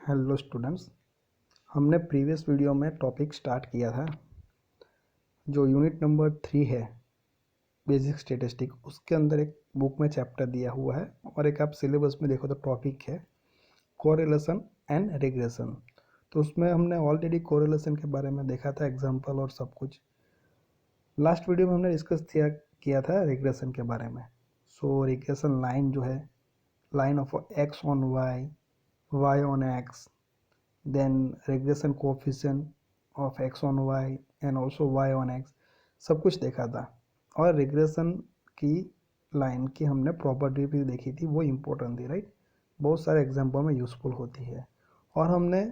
Hello students, हमने previous video में topic start किया था जो यूनिट नंबर 3 है बेसिक स्टैटिस्टिक। उसके अंदर एक बुक में चैप्टर दिया हुआ है और एक आप सिलेबस में देखो तो टॉपिक है कोरिलेशन एंड रिग्रेशन। तो उसमें हमने ऑलरेडी कोरिलेशन के बारे में देखा था, एग्जांपल और सब कुछ। लास्ट वीडियो में हमने डिस्कस किया था रिग्रेशन के बारे में। सो रिग्रेशन लाइन जो है, line of x on y, y on x, then regression coefficient of x on y and also y on x, सब कुछ देखा था। और रिग्रेशन की लाइन की हमने प्रॉपर्टी भी देखी थी, वो इम्पोर्टेंट थी, राइट। बहुत सारे एग्जाम्पल में यूज़फुल होती है। और हमने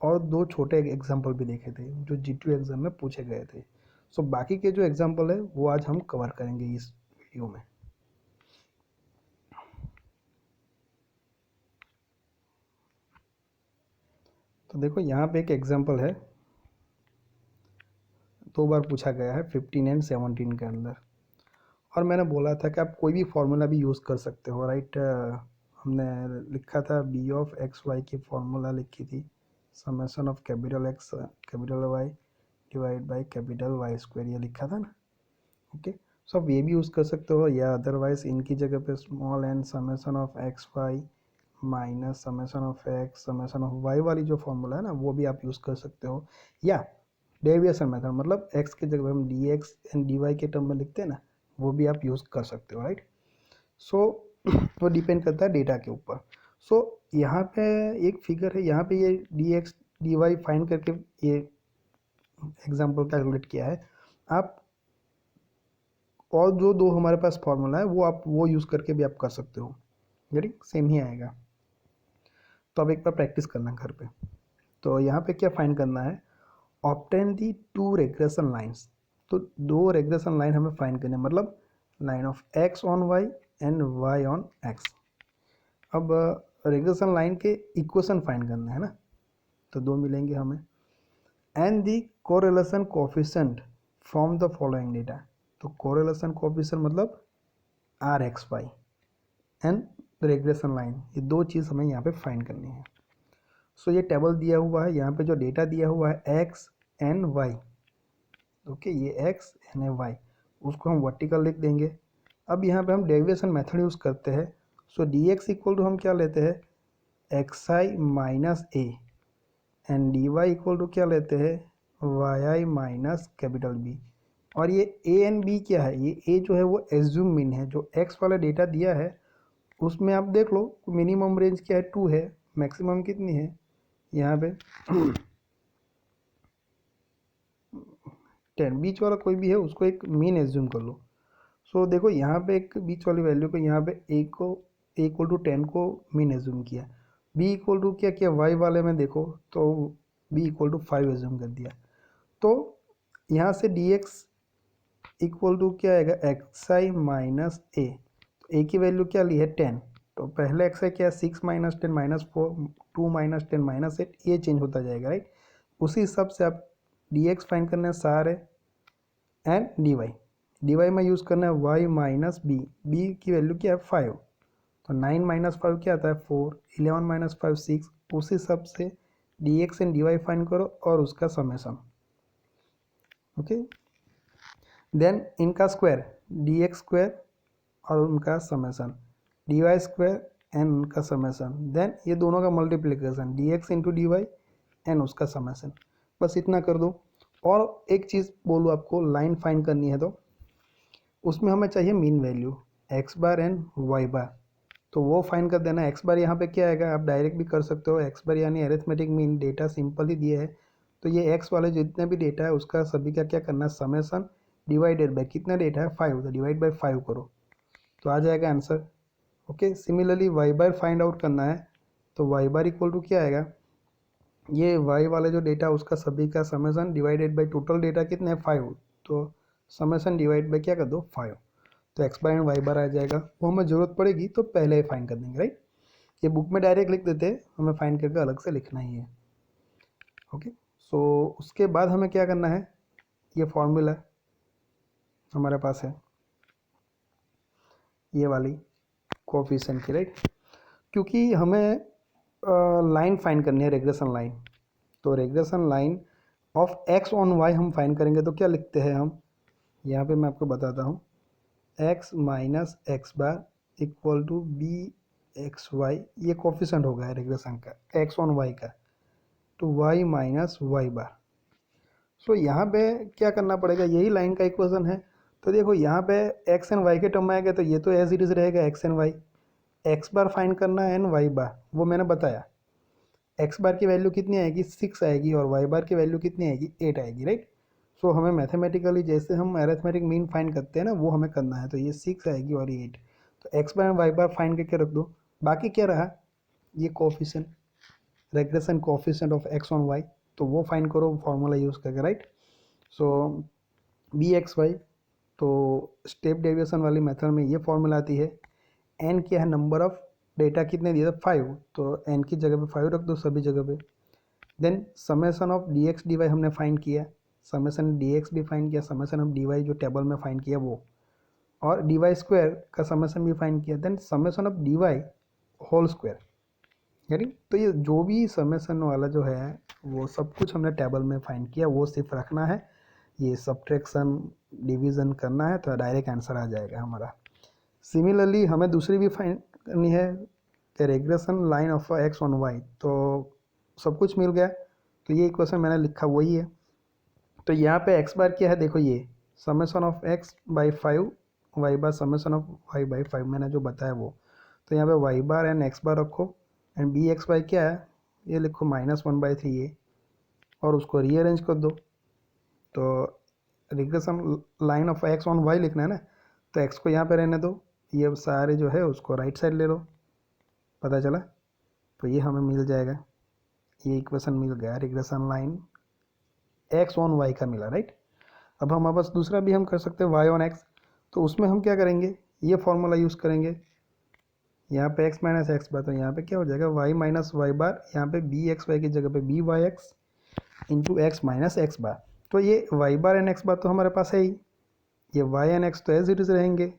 और दो छोटे एग्जाम्पल भी देखे थे जो G2 एग्जाम में पूछे गए थे। सो बाकी के जो एग्जाम्पल है वो आज हम कवर करेंगे इस वीडियो में। तो देखो यहाँ पे एक एग्जाम्पल है, दो बार पूछा गया है 15 एंड 17 के अंदर। और मैंने बोला था कि आप कोई भी फार्मूला भी यूज़ कर सकते हो, राइट। हमने लिखा था बी ऑफ एक्स वाई की फार्मूला लिखी थी, summation of capital x capital y divide by capital y square, ये लिखा था ना। ओके, सो आप ये भी यूज़ कर सकते हो, या अदरवाइज इनकी जगह पे small n summation of x y minus summation of x summation of y वाली जो फार्मूला है ना, वो भी आप यूज़ कर सकते हो। या डेविएशन मेथड, मतलब एक्स की जगह हम d x and D y के टर्म में लिखते हैं ना, वो भी आप यूज़ कर सकते हो, राइट। सो वो डिपेंड करता है डेटा के ऊपर। सो यहाँ पे एक फिगर है, यहाँ पे ये d x d Y find करके ये एग्जाम्पल कैलकुलेट किया है। आप और जो दो हमारे पास फॉर्मूला है वो आप वो यूज़ करके भी आप कर सकते हो, यानी सेम ही आएगा। तो अब एक बार प्रैक्टिस करना घर पे। तो यहाँ पे क्या फाइंड करना है, obtain the two regression lines. तो दो रेग्रेशन लाइन हमें फाइंड करने, मतलब line of x on y and y on x. अब रेग्रेशन लाइन के इक्वेशन फाइंड करना है ना, तो दो मिलेंगे हमें। And the correlation coefficient from the following data. तो कोरिलेशन कोफिशिएंट मतलब r x Y and regression line, ये दो चीज़ हमें यहाँ पे फाइंड करनी है। सो ये टेबल दिया हुआ है, यहाँ पे जो डेटा दिया हुआ है एक्स एंड वाई। ओके, ये एक्स एंड वाई, उसको हम वर्टिकल लिख देंगे। अब यहाँ पे हम डेरिवेशन मेथड यूज़ करते हैं। So d x equal to हम क्या लेते हैं, x I minus a, and D Y equal to क्या लेते हैं, वाई आई माइनस कैपिटल बी। और ये ए एंड बी क्या है, ये ए जो है वो एज्यूम मीन है, जो एक्स वाला डेटा दिया है उसमें आप देख लो मिनिमम रेंज क्या है 2 है, मैक्सिमम कितनी है यहाँ पे 10। बीच वाला कोई भी है उसको एक मीन एज्यूम कर लो। सो देखो यहाँ पे एक बीच वाली वैल्यू को, यहाँ पे ए को इक्वल टू 10 को मीन एज्यूम किया, बी इक्वल टू क्या किया वाई वाले में देखो तो बी इक्वल टू 5 एज्यूम कर दिया। तो यहाँ से डी एक्स इक्वल टू क्या आएगा, एक्स आई माइनस ए। तो ए की वैल्यू क्या ली है 10, तो पहले एक्स आई क्या है 6 माइनस 10 माइनस 4, 2 माइनस 10 माइनस 8, ये चेंज होता जाएगा, राइट। उसी हिसाब से आप डी एक्स फाइंड करना है सारे एंड डी वाई में यूज़ करना है वाई माइनस बी, बी की वैल्यू क्या है 5, तो 9 माइनस 5 क्या आता है 4, 11 माइनस 5 6। उसी हिसाब से d x and D Y find करो और उसका समेशन। ओके, देन इनका स्क्वायर डी एक्स स्क्वायर और उनका summation d Y square and उनका समेशन, देन ये दोनों का multiplication d x into d y and उसका समेशन। बस इतना कर दो। और एक चीज़ बोलूँ आपको, लाइन फाइंड करनी है तो उसमें हमें चाहिए mean value X bar and Y bar. तो वो फाइंड कर देना। एक्स बार यहाँ पे क्या आएगा, आप डायरेक्ट भी कर सकते हो, एक्स बार यानी एरिथमेटिक मीन, डेटा सिंपल ही दिए है। तो ये एक्स वाले जितने भी डेटा है उसका सभी का क्या करना है, समेशन डिवाइडेड बाय कितना डेटा है 5, तो डिवाइड बाय 5 करो तो आ जाएगा answer. Okay, similarly Y bar find out करना है, तो वाई बार इक्वल टू क्या आएगा, ये वाई वाले जो डेटा उसका सभी का summation divided by total data कितने हैं 5, तो समेशन डिवाइड बाय क्या कर दो 5, तो एक्स बार एंड वाई बार आ जाएगा। वो हमें ज़रूरत पड़ेगी तो पहले ही फाइंड कर देंगे, राइट। ये बुक में डायरेक्ट लिख देते हैं, हमें फाइंड करके अलग से लिखना ही है। ओके, सो उसके बाद हमें क्या करना है, ये फॉर्मूला हमारे पास है ये वाली कोफिशिएंट की, राइट। क्योंकि हमें लाइन फाइंड करनी है, रेग्रेशन लाइन। तो regression line of x on y हम फाइंड करेंगे तो क्या लिखते हैं हम, यहाँ पे मैं आपको बताता हूँ, x minus x bar equal to B x y, ये कोफिशेंट हो गया है रेग्रेशन का एक्स ऑन वाई का, तो वाई माइनस वाई बार। सो यहाँ पे क्या करना पड़ेगा, यही लाइन का इक्वेशन है। तो देखो यहाँ पे एक्स एंड वाई के टर्म में आएगा तो ये तो एज इट इज रहेगा x and y, x bar find करना है एंड वाई बार, वो मैंने बताया। एक्स बार की वैल्यू कितनी आएगी 6 आएगी और वाई बार की वैल्यू कितनी आएगी 8 आएगी, राइट। सो हमें मैथमेटिकली जैसे हम अरिथमेटिक मीन फाइंड करते हैं ना, वो हमें करना है। तो ये 6 आएगी और ये 8, तो x bar and Y bar find करके रख दो। बाकी क्या रहा, ये coefficient, regression coefficient of x on Y, तो वो फाइंड करो फॉर्मूला यूज़ करके, right. So B x Y, तो स्टेप डेविएशन वाली मेथड में ये फॉर्मूला आती है। एन क्या है, नंबर ऑफ डेटा कितने दिए थे 5, तो एन की जगह पे 5 रख दो सभी जगह पे। Then summation of d x d y हमने फाइंड किया, समेशन डी एक्स भी फाइंड किया, समेशन ऑफ डी वाई जो टेबल में फाइंड किया वो, और डी वाई स्क्वायर का समेशन भी फाइंड किया। Then summation of d y whole square, यानी तो ये जो भी समेशन वाला जो है वो सब कुछ हमने टेबल में फाइंड किया, वो सिर्फ रखना है, ये सब्ट्रैक्शन डिवीज़न करना है तो डायरेक्ट आंसर आ जाएगा हमारा। सिमिलरली हमें दूसरी भी फाइंड करनी है, regression line of x on Y, तो सब कुछ मिल गया। तो ये इक्वेशन मैंने लिखा वही है। तो यहाँ पे एक्स बार क्या है, देखो ये summation of x by 5 y bar summation of y by 5 मैंने जो बताया वो। तो यहाँ पे y bar and x bar रखो, एंड बी एक्स वाई क्या है ये लिखो -1/3 ये, और उसको रीअरेंज कर दो। तो regression line of x on y लिखना है ना, तो एक्स को यहाँ पे रहने दो, ये सारे जो है उसको राइट साइड ले लो, पता चला। तो ये हमें मिल जाएगा, ये इक्वेशन मिल गया, regression line x on y का मिला, राइट। अब हमारे पास दूसरा भी हम कर सकते हैं वाई ऑन एक्स, तो उसमें हम क्या करेंगे, ये फॉर्मूला यूज़ करेंगे। यहाँ पे एक्स माइनस एक्स बार, तो यहाँ पे क्या हो जाएगा वाई माइनस वाई बार, यहाँ पे बी एक्स वाई की जगह पे B Y X into X minus x bar. तो ये Y bar and x bar तो हमारे पास है ही, ये वाई एंड एक्स तो एज इट इज रहेंगे।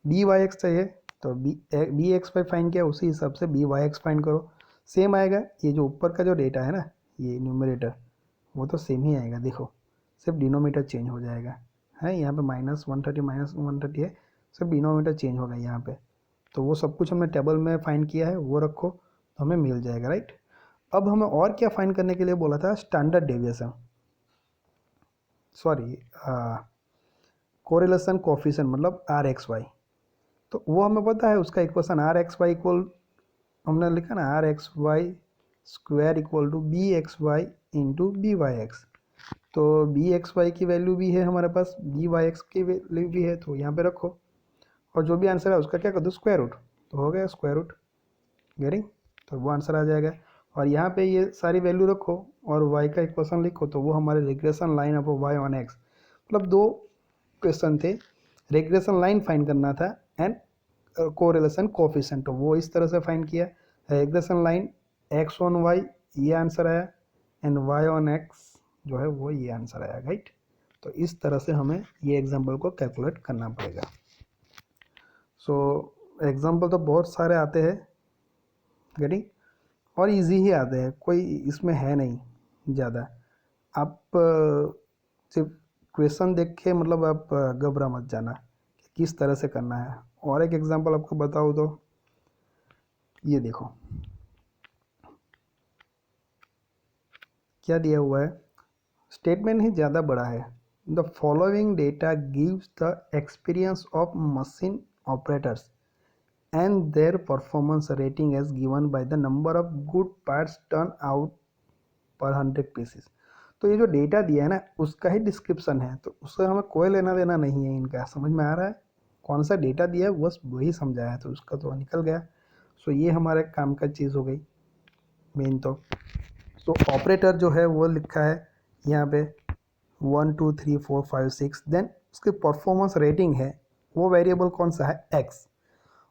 बी वाई एक्स चाहिए तो बी एक्स वाई फाइंड किया, उसी हिसाब से बी वाई एक्स फाइंड करो, सेम आएगा। ये जो ऊपर का जो डेटा है ना, ये न्यूमरेटर वो तो सेम ही आएगा, देखो सिर्फ डिनोमीटर चेंज हो जाएगा, है यहाँ पे -130 है, सिर्फ डिनोमीटर चेंज होगा यहाँ पे। तो वो सब कुछ हमने टेबल में फाइंड किया है, वो रखो तो हमें मिल जाएगा, राइट। अब हमें और क्या फाइंड करने के लिए बोला था, standard deviation, sorry correlation coefficient मतलब आर एक्स वाई। तो वो हमें पता है उसका equation r x Y equal, हमने लिखा ना r x y square equal to B x y into b Y x. तो बी एक्स वाई की वैल्यू भी है हमारे पास, बी वाई एक्स की वैल्यू भी है, तो यहाँ पे रखो और जो भी आंसर है उसका क्या कर दो स्क्वायर रूट, तो हो गया स्क्वायर रूट, गेटिंग, तो वो आंसर आ जाएगा। और यहाँ पे ये सारी वैल्यू रखो और y का इक्वेशन लिखो, तो वो हमारे regression line of y on x, मतलब दो क्वेश्चन थे, रिग्रेशन लाइन फाइंड करना था एंड कोरिलेशन कोफिशिएंट, तो वो इस तरह से फाइंड किया। Regression line x on y ये आंसर आया, एंड y ऑन x जो है वो ये आंसर आया, राइट। तो इस तरह से हमें ये एग्जाम्पल को कैलकुलेट करना पड़ेगा। सो एग्जाम्पल तो बहुत सारे आते हैं, गेटिंग, और इजी ही आते हैं, कोई इसमें है नहीं ज़्यादा। आप सिर्फ क्वेश्चन देख के मतलब आप घबरा मत जाना कि किस तरह से करना है। और एक एग्जांपल आपको बताऊँ तो ये देखो क्या दिया हुआ है, स्टेटमेंट ही ज़्यादा बड़ा है। The following data gives the experience of machine operators and their performance rating as given by the number of good parts turned out per 100 pieces। तो ये जो डेटा दिया है ना उसका ही डिस्क्रिप्शन है, तो उससे हमें कोई लेना देना नहीं है इनका, समझ में आ रहा है, कौन सा डेटा दिया है बस वही समझाया है, तो उसका तो निकल गया। सो ये हमारे काम का चीज़ हो गई मेन। तो ऑपरेटर जो है वो लिखा है यहाँ पे 1 2 3 4 5 6, देन उसकी परफॉर्मेंस रेटिंग है, वो वेरिएबल कौन सा है एक्स,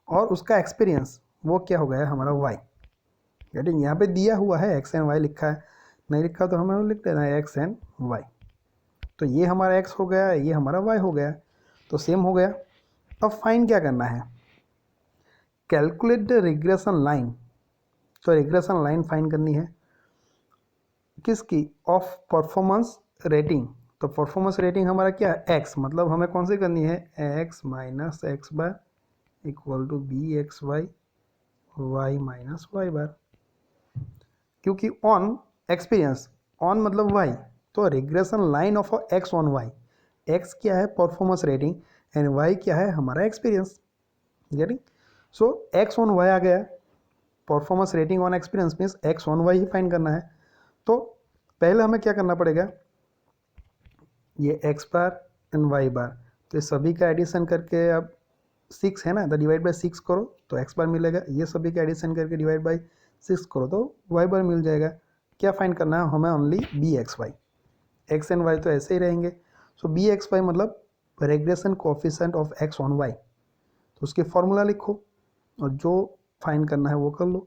और उसका एक्सपीरियंस वो क्या हो गया हमारा वाई, गेटिंग। यहाँ पे दिया हुआ है एक्स एंड वाई लिखा है, नहीं लिखा तो हमें लिख देना है एक्स एंड वाई। तो ये हमारा एक्स हो गया, ये हमारा वाई हो गया, तो सेम हो गया। अब फाइन क्या करना है, कैलकुलेट द रिग्रेशन लाइन तो रिग्रेशन लाइन फाइंड करनी है किसकी, ऑफ परफॉर्मेंस रेटिंग। तो परफॉर्मेंस रेटिंग हमारा क्या है, एक्स, मतलब हमें कौन सी करनी है, X minus x bar equal to B x Y Y minus Y bar. क्योंकि ऑन एक्सपीरियंस, ऑन मतलब वाई, तो regression line of x on Y, X क्या है परफॉर्मेंस रेटिंग एंड वाई क्या है हमारा experience, getting. So X on Y आ गया, performance rating on experience means X on Y ही फाइंड करना है। तो पहले हमें क्या करना पड़ेगा, ये X bar and Y bar, तो ये सभी का एडिशन करके अब 6 है ना, तो डिवाइड बाई 6 करो तो एक्स बार मिलेगा, ये सभी का एडिशन करके डिवाइड बाई 6 करो तो वाई बार मिल जाएगा। क्या फाइंड करना है हमें, only B x Y, X and Y तो ऐसे ही रहेंगे। सो बी एक्स वाई मतलब regression coefficient of x on Y, तो उसके फॉर्मूला लिखो और जो फाइंड करना है वो कर लो।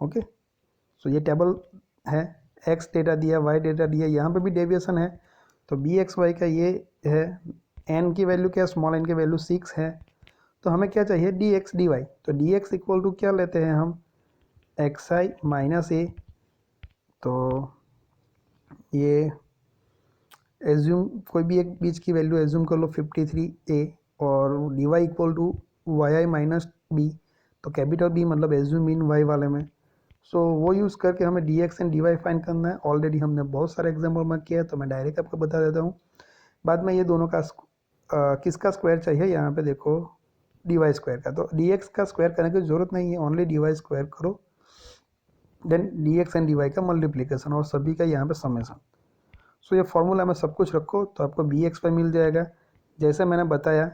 ओके, सो ये टेबल है, एक्स डेटा दिया वाई डेटा दिया, यहाँ पे भी डेविएशन है, तो बी एक्स वाई का ये है, एन की वैल्यू क्या है, स्मॉल एन की वैल्यू 6 है, तो हमें क्या चाहिए डी एक्स डी वाई, तो डी एक्स इक्वल टू क्या लेते हैं हम, एक्स आई माइनस ए, तो ये एज्यूम कोई भी एक बीच की वैल्यू एज्यूम कर लो 53 ए, और D Y equal to Y I minus B, तो कैपिटल बी मतलब एज्यूम इन वाई वाले में। सो वो यूज़ करके हमें D x and D Y find करना है, ऑलरेडी हमने बहुत सारे एग्जाम्पल में किया है तो मैं डायरेक्ट आपको बता देता हूँ। बाद में ये दोनों का किसका स्क्वायर चाहिए, यहाँ पे देखो डी वाई स्क्वायर का, तो डी एक्स का स्क्वायर करने की जरूरत नहीं है, ओनली डी वाई स्क्वायर करो, then D x and D Y का मल्टीप्लीकेशन और सभी का यहाँ पे समेशन। सो ये फॉर्मूला में सब कुछ रखो तो आपको बी एक्स पर मिल जाएगा। जैसे मैंने बताया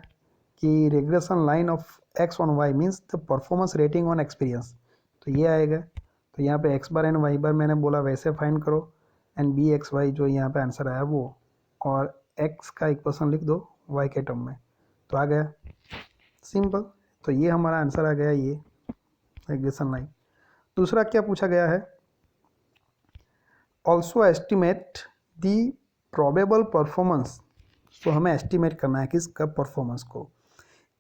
कि regression line of x on Y means the performance rating on experience, तो ये आएगा, तो यहाँ पे X bar and Y bar मैंने बोला वैसे फाइंड करो, एंड बी एक्स वाई जो यहाँ पे आंसर आया वो, और एक्स का इक्वेशन लिख दो वाई के टर्म में, तो आ गया सिंपल। तो ये हमारा आंसर आ गया, ये रिग्रेशन लाइन। दूसरा क्या पूछा गया है, ऑल्सो एस्टिमेट दी प्रोबेबल परफॉर्मेंस, तो हमें एस्टिमेट करना है किसका परफॉर्मेंस को,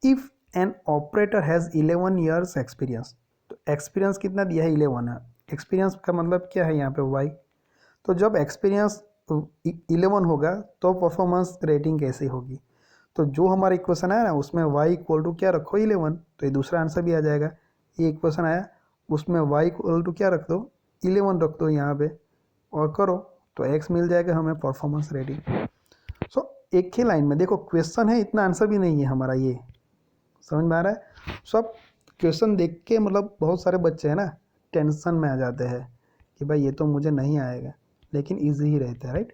if an operator has 11 years experience, तो एक्सपीरियंस कितना दिया है 11 है, एक्सपीरियंस का मतलब क्या है यहाँ पे वाई, तो जब एक्सपीरियंस 11 होगा तो परफॉर्मेंस रेटिंग कैसी होगी, तो जो हमारा इक्वेशन आया ना उसमें y इक्वल टू क्या रखो 11, तो ये दूसरा आंसर भी आ जाएगा। ये इक्वेशन आया उसमें y इक्वल टू क्या रख दो 11 रख दो यहाँ पे और करो तो x मिल जाएगा हमें परफॉर्मेंस रेटिंग। सो एक ही लाइन में देखो क्वेश्चन है, इतना आंसर भी नहीं है हमारा, ये समझ में आ रहा है। सब क्वेश्चन देख के मतलब बहुत सारे बच्चे हैं ना टेंशन में आ जाते हैं कि भाई ये तो मुझे नहीं आएगा, लेकिन ईजी ही रहता है, राइट।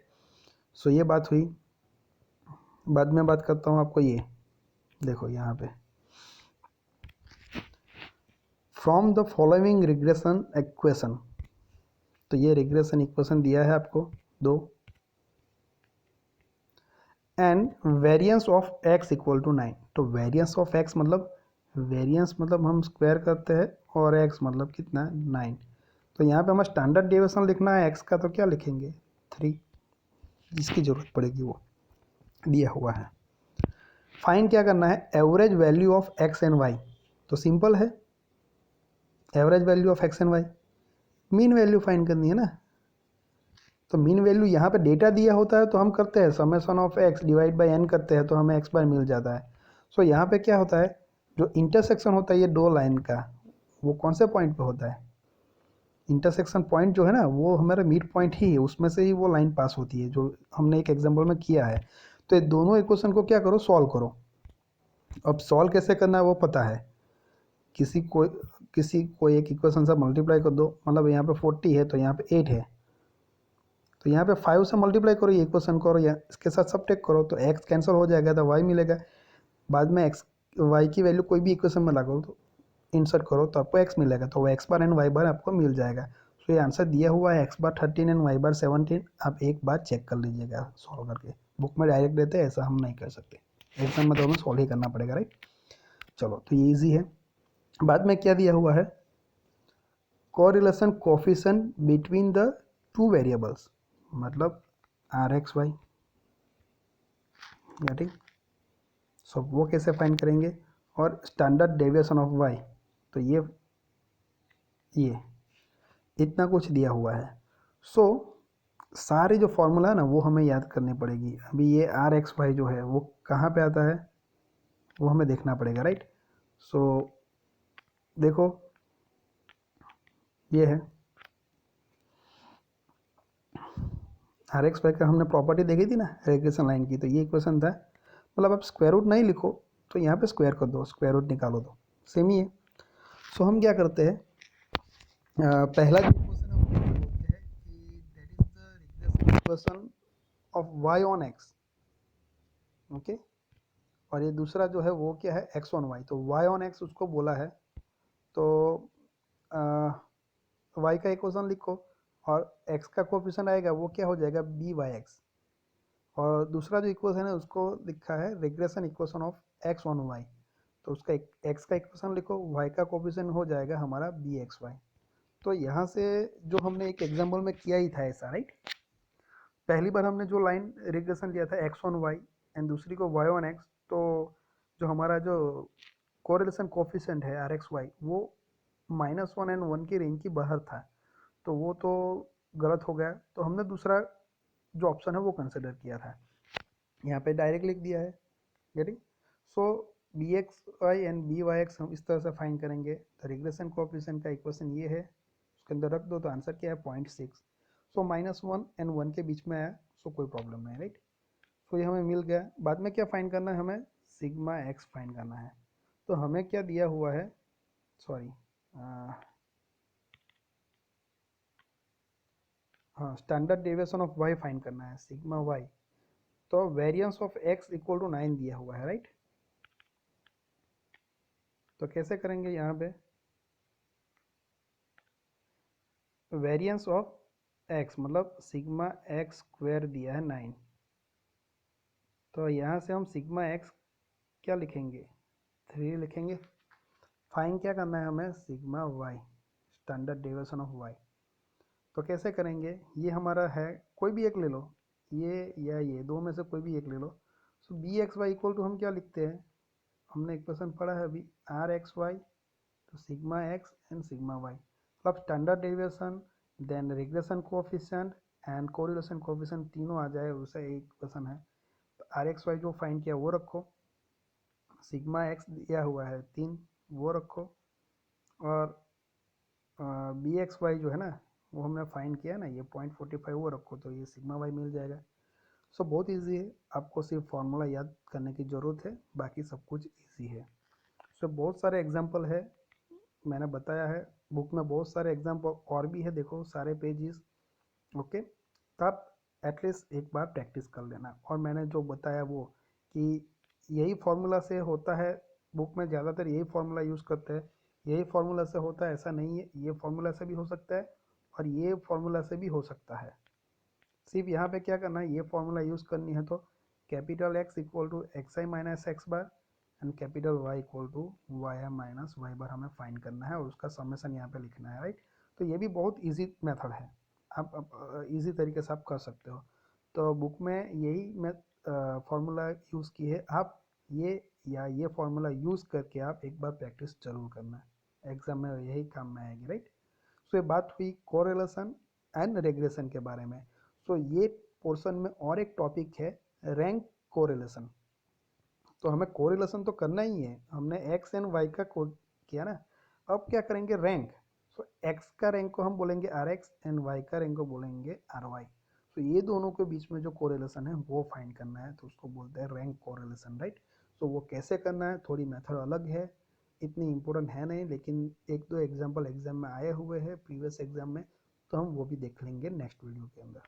सो ये बात हुई। बाद में बात करता हूँ आपको, ये देखो यहाँ पे from the following regression equation, तो ये रिग्रेशन इक्वेशन दिया है आपको दो, and variance of X equal to 9, तो वेरिएंस ऑफ एक्स मतलब वेरिएंस मतलब हम स्क्वायर करते हैं और एक्स मतलब कितना 9, तो यहाँ पे हमें स्टैंडर्ड डेविएशन लिखना है एक्स का, तो क्या लिखेंगे 3, जिसकी ज़रूरत पड़ेगी वो दिया हुआ है। फाइंड क्या करना है, average value of X and Y, तो सिंपल है average value of X and Y, mean value find करनी है ना, तो मीन वैल्यू यहाँ पे डेटा दिया होता है तो हम करते हैं summation of X divide by N करते हैं तो हमें एक्स बार मिल जाता है। सो यहाँ पे क्या होता है, जो इंटरसेक्शन होता है ये दो लाइन का, वो कौन से पॉइंट पे होता है, इंटरसेक्शन पॉइंट जो है ना वो हमारा मिड पॉइंट ही है, उसमें से ही वो लाइन पास होती है जो हमने एक एग्जाम्पल में किया है। तो ये दोनों इक्वेशन को क्या करो सॉल्व करो। अब सॉल्व कैसे करना है वो पता है, किसी को एक इक्वेशन से मल्टीप्लाई कर दो, मतलब यहाँ पे 40 है तो यहाँ पे 8 है, तो यहाँ पे 5 से मल्टीप्लाई करो ये इक्वेशन करो या इसके साथ सब टेक करो तो x कैंसिल हो जाएगा तो y मिलेगा। बाद में x y की वैल्यू कोई भी इक्वेशन में लागो तो इंसर्ट करो तो आपको x मिलेगा, तो x बार एंड y बार आपको मिल जाएगा। तो ये आंसर दिया हुआ है x बार 13 एंड y बार 17, आप एक बार चेक कर लीजिएगा सॉल्व करके, बुक में डायरेक्ट देते हैं ऐसा हम नहीं कर सकते, एग्जाम में तो हमें सॉल्व ही करना पड़ेगा, राइट। चलो तो ये ईजी है। बाद में क्या दिया हुआ है, correlation coefficient between the two variables, मतलब आर एक्स वाई, ठीक। सो वो कैसे फाइंड करेंगे, और स्टैंडर्ड डेविएशन ऑफ वाई, तो ये इतना कुछ दिया हुआ है। सो सारे जो फॉर्मूला है ना वो हमें याद करनी पड़ेगी। अभी ये आर एक्स वाई जो है वो कहाँ पे आता है वो हमें देखना पड़ेगा, राइट। सो देखो ये है आर एक्स वाई का हमने प्रॉपर्टी देखी थी ना रेग्रेशन लाइन की, तो ये इक्वेशन था। मतलब आप स्क्वायर रूट नहीं लिखो तो यहाँ पे स्क्वायर कर दो, स्क्वायर रूट निकालो तो सेम ही है। सो हम क्या करते हैं, पहला जो इक्वेशन है वो बोलते हैं कि that is the regression equation of Y on X, okay. और ये दूसरा जो है वो क्या है, एक्स ऑन वाई, तो वाई ऑन एक्स उसको बोला है। तो वाई का इक्वेशन लिखो और एक्स का कोफिशिएंट आएगा वो क्या हो जाएगा, बी वाई एक्स। और दूसरा जो इक्वेशन है उसको लिखा है regression equation of x on Y, तो उसका एक्स का इक्वेशन लिखो, वाई का कोफिशिएंट हो जाएगा हमारा बी एक्स वाई। तो यहाँ से जो हमने एक एग्जाम्पल में किया ही था ऐसा, राइट। पहली बार हमने जो लाइन रिग्रेशन लिया था एक्स ऑन वाई एंड दूसरी को वाई ऑन एक्स, तो जो हमारा जो कोरिलेशन कोफिशिएंट है आर एक्स वाई वो -1 एंड 1 की रेंज की बाहर था, तो वो तो गलत हो गया। तो हमने दूसरा जो ऑप्शन है वो कंसिडर किया था, यहाँ पे डायरेक्ट लिख दिया है, getting. So B x Y and B Y X हम इस तरह से फाइंड करेंगे। तो रिग्रेशन कोफिशिएंट का इक्वेशन ये है, उसके अंदर रख दो तो आंसर क्या है 0.6। सो -1 एंड 1 के बीच में आया, सो कोई प्रॉब्लम नहीं, राइट। सो ये हमें मिल गया। बाद में क्या फाइंड करना है, हमें सिग्मा एक्स फाइंड करना है। तो हमें क्या दिया हुआ है, सॉरी, हाँ, standard deviation of Y find करना है, सिग्मा वाई। तो variance of X equal to 9 दिया हुआ है, राइट। तो कैसे करेंगे, यहाँ पे वेरिएंस ऑफ एक्स मतलब सिग्मा एक्स स्क्वायर दिया है 9, तो यहाँ से हम सिग्मा एक्स क्या लिखेंगे, 3 लिखेंगे। फाइंड क्या करना है हमें, sigma Y, standard deviation of Y. तो कैसे करेंगे, ये हमारा है, कोई भी एक ले लो, ये या ये दो में से कोई भी एक ले लो। So B x Y equal to हम क्या लिखते हैं, हमने इक्वेशन पढ़ा है अभी, आर एक्स वाई, तो sigma X and sigma Y, मतलब standard deviation then regression coefficient and correlation coefficient तीनों आ जाए उसे एक इक्वेशन है। तो आर एक्स वाई जो फाइंड किया वो रखो, सिग्मा एक्स दिया हुआ है 3 वो रखो, और बी एक्स वाई जो है ना वो हमने फाइंड किया ना ये 0.45 वो रखो, तो ये सिग्मा वाई मिल जाएगा। सो बहुत इजी है, आपको सिर्फ फार्मूला याद करने की ज़रूरत है, बाकी सब कुछ इजी है। सो बहुत सारे एग्जांपल है, मैंने बताया है, बुक में बहुत सारे एग्जांपल और भी है, देखो सारे पेजेस, ओके। तो आप एटलीस्ट एक बार प्रैक्टिस कर लेना। और मैंने जो बताया वो कि यही फार्मूला से होता है, बुक में ज़्यादातर यही फार्मूला यूज़ करते हैं, यही फार्मूला से होता है ऐसा नहीं है, ये फार्मूला से भी हो सकता है और ये फार्मूला से भी हो सकता है। सिर्फ यहाँ पे क्या करना है, ये फार्मूला यूज़ करनी है तो capital X equal to X I minus x bar and capital Y equal to Y I minus Y bar हमें फाइंड करना है और उसका समेसन यहाँ पे लिखना है, राइट। तो ये भी बहुत इजी मेथड है, आप इजी तरीके से आप कर सकते हो। तो बुक में यही मैं फार्मूला यूज़ की है, आप ये या ये फार्मूला यूज़ करके आप एक बार प्रैक्टिस जरूर करना, एग्जाम में यही काम में आएगी, राइट। सो ये बात हुई कोरिलेशन एंड रेग्रेशन के बारे में। सो ये पोर्शन में और एक टॉपिक है रैंक कोरिलेशन। तो हमें कोरिलेशन तो करना ही है, हमने एक्स एंड वाई का किया ना, अब क्या करेंगे रैंक। सो एक्स का रैंक को हम बोलेंगे आर एक्स एंड वाई का रैंक को बोलेंगे आर वाई। तो ये दोनों के बीच में जो कोरिलेशन है वो फाइंड करना है, तो उसको बोलते हैं रैंक कोरिलेशन, राइट। सो वो कैसे करना है, थोड़ी मेथड अलग है, इतनी इंपॉर्टेंट है नहीं, लेकिन एक दो एग्जाम्पल एग्जाम में आए हुए हैं प्रीवियस एग्जाम में, तो हम वो भी देख लेंगे नेक्स्ट वीडियो के अंदर।